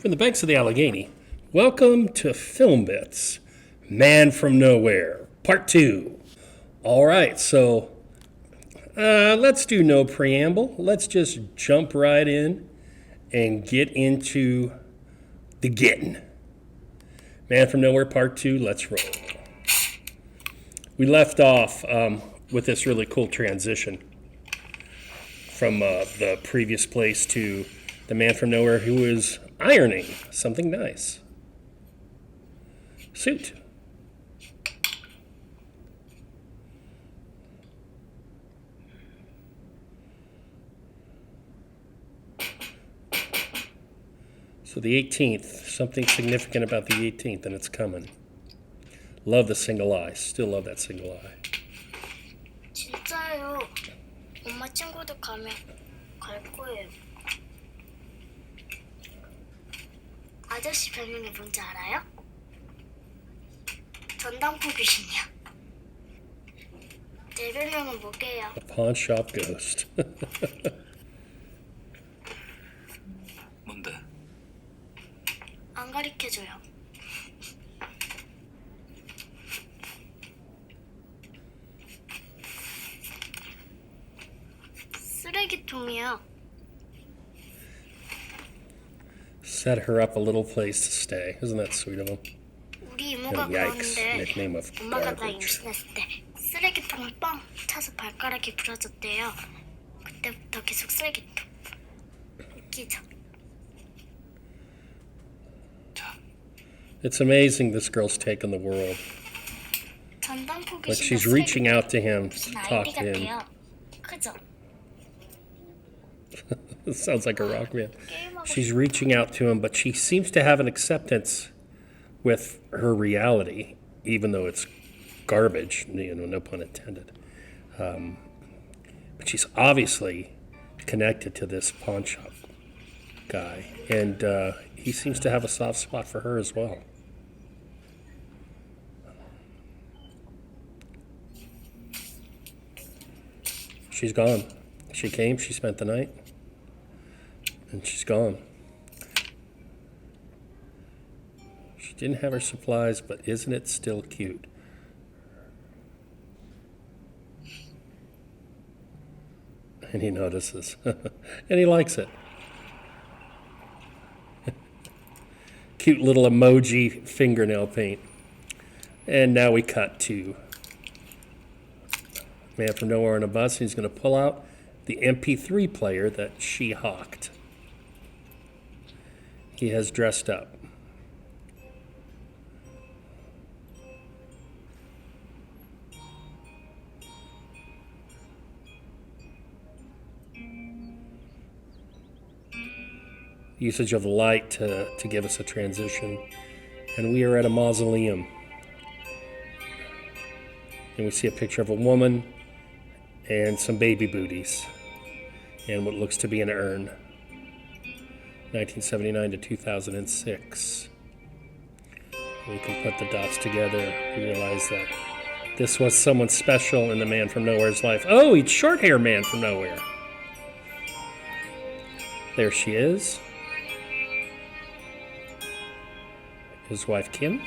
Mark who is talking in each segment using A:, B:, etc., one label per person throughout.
A: From the banks of the Allegheny, welcome to Film Bits, Man from Nowhere, Part 2. All right, so let's do no preamble. Let's just jump right in and get into the getting. Man from Nowhere, Part 2, let's roll. We left off with this really cool transition from the previous place to the man from nowhere who is ironing something nice. Suit. So the 18th, something significant about the 18th, and it's coming. Love the single eye. Still love that single eye.
B: 진짜요. 엄마 친구들 가면 갈 거예요. 아저씨 별명이 뭔지 알아요? 전당포 귀신이요. 내 별명은 뭐게요?
A: A pawn shop ghost.
C: 뭔데?
B: 안 가르쳐줘요. 쓰레기통이요.
A: Set her up a little place to stay. Isn't that sweet of him?
B: 우리 이모가
A: Yikes.
B: 그러는데
A: Nickname of
B: 엄마가 나
A: garbage.
B: 임신했을 때 쓰레기통을 뻥 차서 발가락이 부러졌대요. 그때부터 계속 쓰레기통. 웃기죠?
A: It's amazing this girl's taken the world.
B: 전당포
A: Like
B: 귀신과
A: she's reaching out to him,
B: 무슨
A: to talk
B: 아이디
A: to him.
B: 같아요. 그죠?
A: It sounds like a rock band.
B: 게임하고
A: She's reaching out to him, but she seems to have an acceptance with her reality, even though it's garbage, no pun intended. But she's obviously connected to this pawn shop guy, and he seems to have a soft spot for her as well. She's gone. She came, she spent the night, and she's gone. She didn't have her supplies, but isn't it still cute? And he notices. And he likes it. Cute little emoji fingernail paint. And now we cut to man from nowhere on a bus. He's going to pull out the MP3 player that she hawked. He has dressed up. Usage of the light to give us a transition. And we are at a mausoleum. And we see a picture of a woman and some baby booties and what looks to be an urn. 1979 to 2006. We can put the dots together, realize that this was someone special in the man from nowhere's life. Oh, it's short hair man from nowhere. There she is. His wife Kim.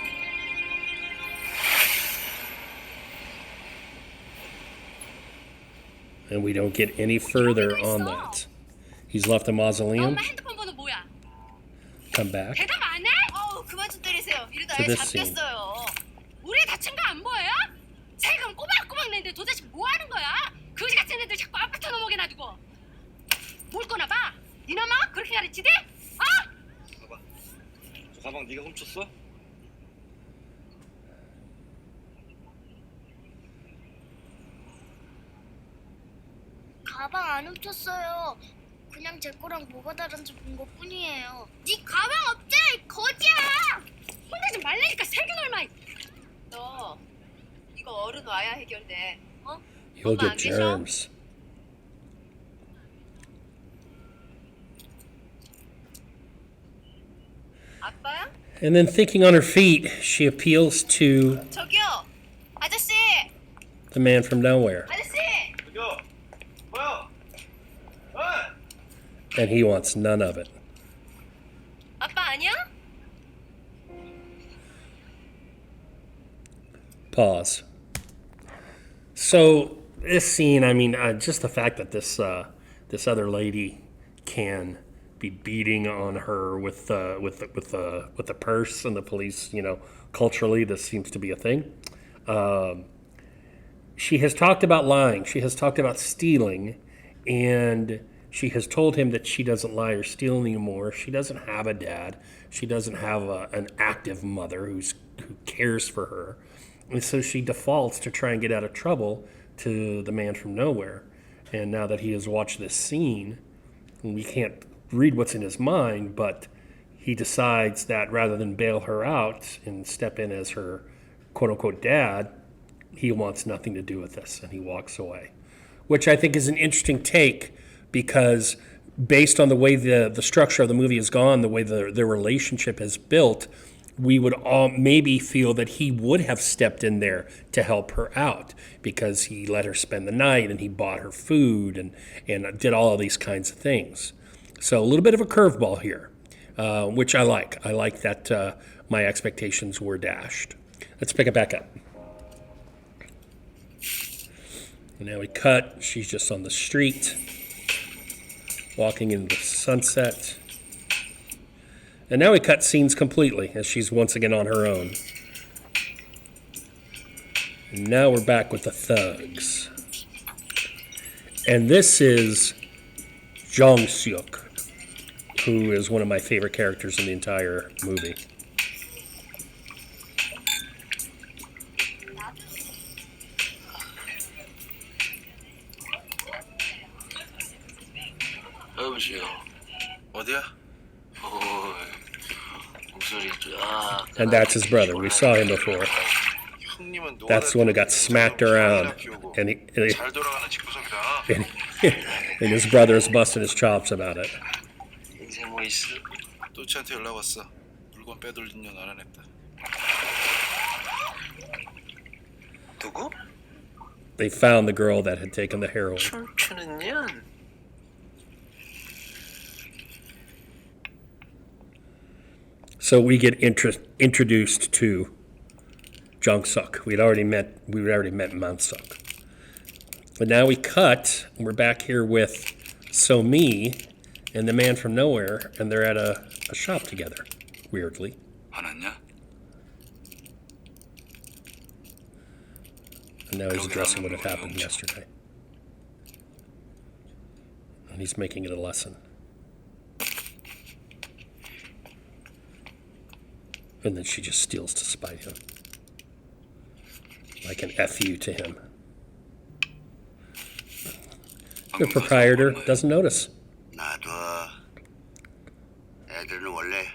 A: And we don't get any further on that. He's left a mausoleum.
D: 엄마 핸드폰 번호 뭐야?
A: Come back
D: 대답 안 해? 그만 좀 때리세요. 이러다
A: to
D: 애
A: this scene.
D: 잡겠어요. 우리 다친 거 안 보여요? 세금 꼬박꼬박 내는데 도대체 뭐 하는 거야? 거지 같은 애들 자꾸 아파트 넘어게 놔두고. 뭘 거나 봐. 니나마 그렇게 가르치대?
C: 봐봐. 저 가방 네가 훔쳤어?
B: 가방 안 훔쳤어요. 그냥 제 거랑 뭐가 다른지 본 것뿐이에요. 네 가방 없지? 거지야!
D: 혼내지 말라니까 세금 얼마? 너 이거 어른 와야 해결돼. 어?
A: You'll
D: 엄마
A: get
D: 안 계셔?
A: germs.
D: 아빠야?
A: And then thinking on her feet, she appeals to
D: 저기요, 아저씨,
A: the man from nowhere.
D: 아저씨.
C: 저기요. 뭐야?
A: And he wants none of it.
D: 아빠 아니야?
A: Pause. So this scene, I mean, just the fact that this other lady can be beating on her with the purse, and the police, culturally this seems to be a thing. She has talked about lying. She has talked about stealing, and she has told him that she doesn't lie or steal anymore. She doesn't have a dad. She doesn't have an active mother who cares for her. And so she defaults to try and get out of trouble to the man from nowhere. And now that he has watched this scene, we can't read what's in his mind, but he decides that rather than bail her out and step in as her quote-unquote dad, he wants nothing to do with this, and he walks away. Which I think is an interesting take, because based on the way the structure of the movie has gone, the way their relationship has built, we would all maybe feel that he would have stepped in there to help her out, because he let her spend the night and he bought her food and did all of these kinds of things. So a little bit of a curveball here, which I like. I like that my expectations were dashed. Let's pick it back up. And now we cut. She's just on the street, walking into the sunset. And now we cut scenes completely as she's once again on her own. And now we're back with the thugs. And this is Jeong-seok, who is one of my favorite characters in the entire movie.
C: 여보세요. 어디야? 목소리 쫙.
A: And that's his brother. We saw him before. That's the one who got smacked around. And
C: 잘 돌아가는 집구석이다.
A: and his brother is busting his chops about it.
C: 인생 뭐 있어? 또치한테 연락 왔어. 물건 빼돌린 년 알아냈다. 누구?
A: They found the girl that had taken the heroin.
C: 춤추는 년.
A: So we get introduced to Jeong-seok. We'd already met Man-seok. But now we cut, and we're back here with So-mi and the man from nowhere, and they're at a shop together, weirdly.
C: 화났냐?
A: And now he's addressing what had happened yesterday. And he's making it a lesson. And then she just steals to spite him. Like an FU to him. The proprietor doesn't notice.
E: 놔둬. 애들은 원래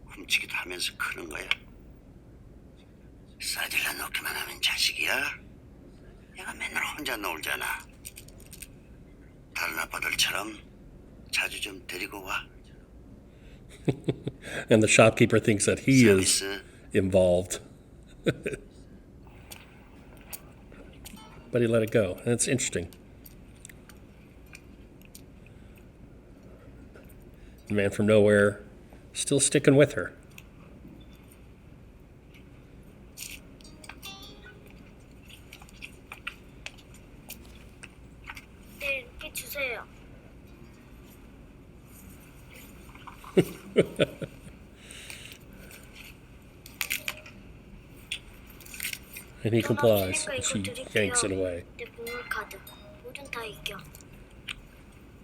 E: 훔치기도 하면서 크는 거야. 싸질러 놓기만 하면 자식이야. 얘가 맨날 혼자 놀잖아. 다른 아빠들처럼 자주 좀 데리고 와.
A: And the shopkeeper thinks that he is involved. But he let it go. And it's interesting. The man from nowhere still sticking with her.
B: 네, 이렇게 주세요.
A: And he complies. And she yanks it away.
B: 내 보물 카드. 뭐든 다 이겨.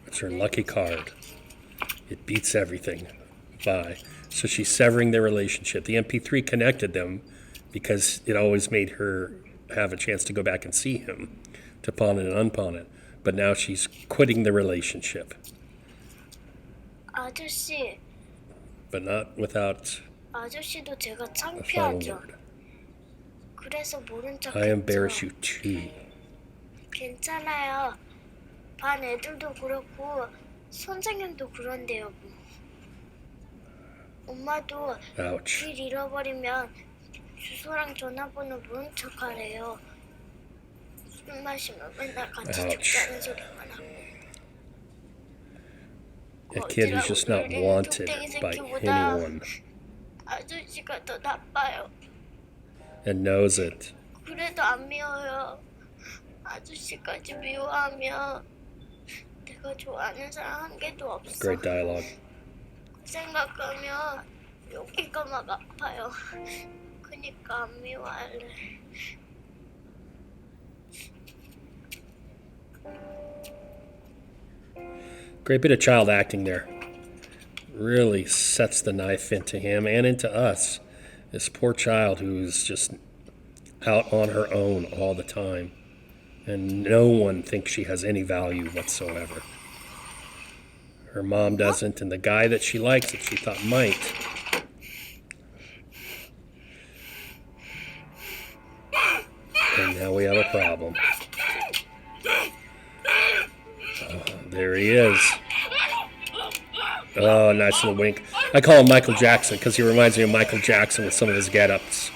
A: It's her lucky card. It beats everything. Bye. So she's severing their relationship. The MP3 connected them because it always made her have a chance to go back and see him, to pawn it and unpawn it. But now she's quitting the relationship.
B: 아저씨,
A: But not without
B: 아저씨도 제가
A: a final
B: 창피하죠.
A: word.
B: 그래서 모른 척
A: I embarrass
B: 했죠.
A: you too.
B: 괜찮아요. 반 애들도 그렇고 선생님도 그런데요. 엄마도
A: Ouch.
B: 길 잃어버리면 주소랑 전화번호 모른 척하래요. 술 마시면 맨날 같이
A: Ouch.
B: 죽자는 소리만 하고.
A: That kid is just not wanted by anyone
B: 아저씨가 더 나빠요.
A: and knows it.
B: 그래도 안 미워요. 아저씨까지 미워하면 내가 좋아하는 사람 한 개도 없어.
A: Great dialogue.
B: 그 생각하면 여기가 막 아파요. 그니까 안 미워할래.
A: Great bit of child acting there. Really sets the knife into him and into us. This poor child who's just out on her own all the time. And no one thinks she has any value whatsoever. Her mom doesn't, and the guy that she likes that she thought might. And now we have a problem. There he is. Oh, nice little wink. I call him Michael Jackson because he reminds me of Michael Jackson with some of his get-ups.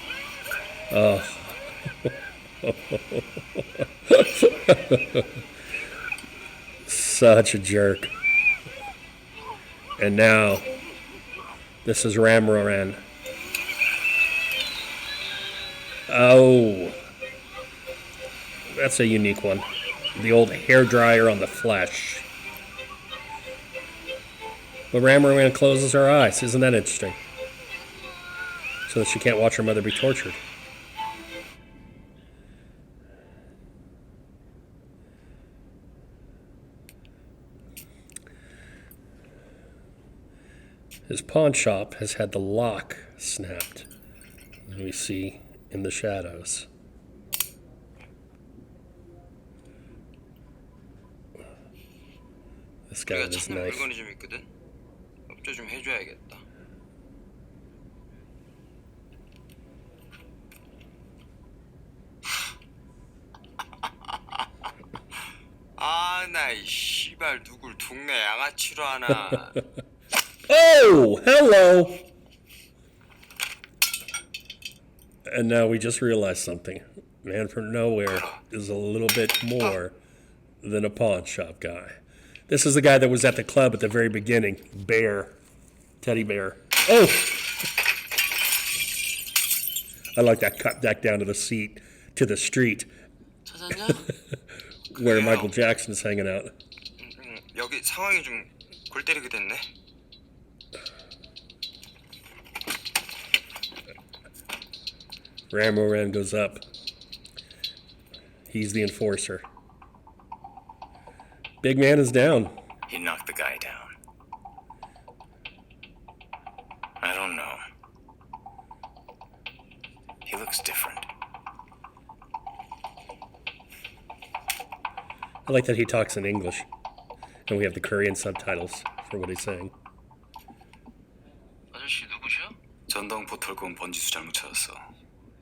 A: Oh. Such a jerk. And now, this is Ramroran. Oh. That's a unique one. The old hairdryer on the flesh. But Ramroran closes her eyes. Isn't that interesting? So that she can't watch her mother be tortured. His pawn shop has had the lock snapped, as we see in the shadows. This guy with his
C: 찾는
A: knife.
C: 물건이 좀 있거든. 협조 좀 해줘야겠다. 아, 나 이 씨발 누굴 동네 양아치로 하나.
A: Oh, hello! And now we just realized something. Man from Nowhere is a little bit more than a pawn shop guy. This is the guy that was at the club at the very beginning. Bear. Teddy Bear. Oh! I like that cut back down to the seat, to the street,
C: 찾았냐?
A: where Michael Jackson is hanging out.
C: 여기 상황이 좀 골 때리게 됐네.
A: Ramoran goes up. He's the enforcer. Big man is down.
F: He knocked the guy down. I don't know. He looks different.
A: I like that he talks in English. And we have the Korean subtitles for what he's saying.
C: 아저씨 누구셔?
F: 전동포 털고 온 번지수 잘못 찾았어.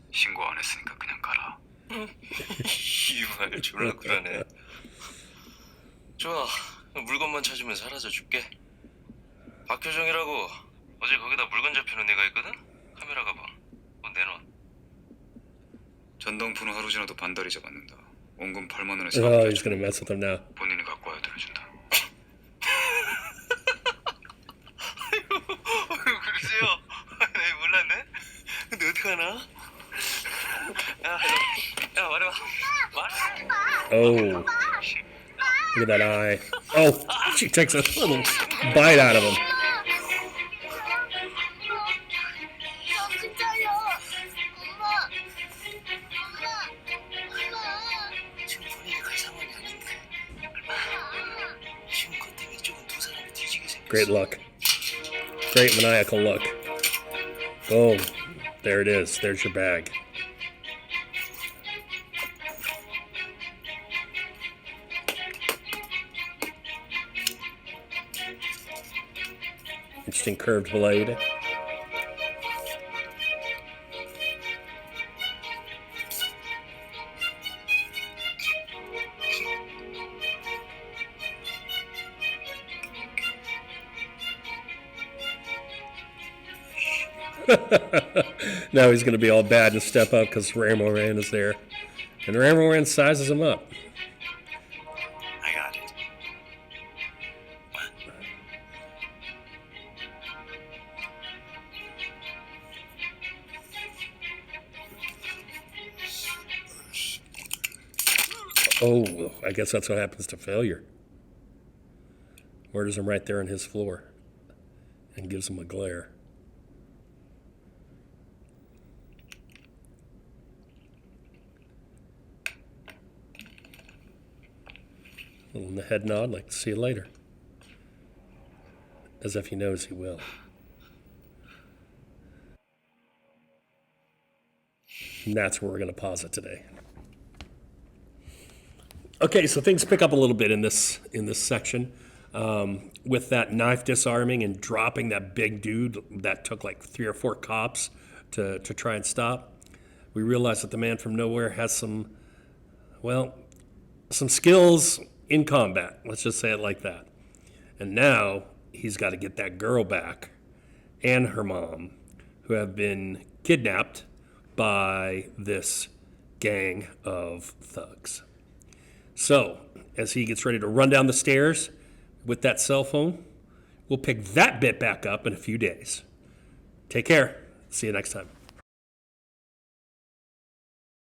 F: 신고 안 했으니까 그냥 가라.
C: 이말 졸라 쿨하네. 좋아, 물건만 찾으면 사라져 줄게. 박효정이라고 어제 거기다 물건 잡혀놓은 애가 있거든? 카메라 가봐. 그거 내놔.
F: 전동포는 하루 지나도 반달이 잡았는다. 원금 8만 원에
A: Oh, he's going to mess with him now.
F: 본인이 갖고 와야 들어준다.
C: 그러세요? 네, 몰랐네. 근데 어떡하나? 야, 말해봐.
A: Oh. Look at that eye. Oh, she takes a little bite out of him.
B: 정신 차려. 엄마.
C: 지금 본인이 갈 상황이 아닌데. 지금 것 때문에 조금 두 사람이 뒤지게 생겼어.
A: Great look. Great maniacal look. Boom. There it is. There's your bag. Interesting curved blade. Now he's going to be all bad and step up because Ramoran is there. And Ramoran sizes him up.
F: I got it.
A: Oh, I guess that's what happens to failure. Murders him right there on his floor and gives him a glare. A little head nod, like, see you later. As if he knows he will. And that's where we're going to pause it today. Okay, so things pick up a little bit in this section. With that knife disarming and dropping that big dude that took like 3 or 4 cops to try and stop. We realize that the man from nowhere has some skills in combat. Let's just say it like that. And now he's got to get that girl back and her mom, who have been kidnapped by this gang of thugs. So, as he gets ready to run down the stairs with that cell phone, we'll pick that bit back up in a few days. Take care. See you next time.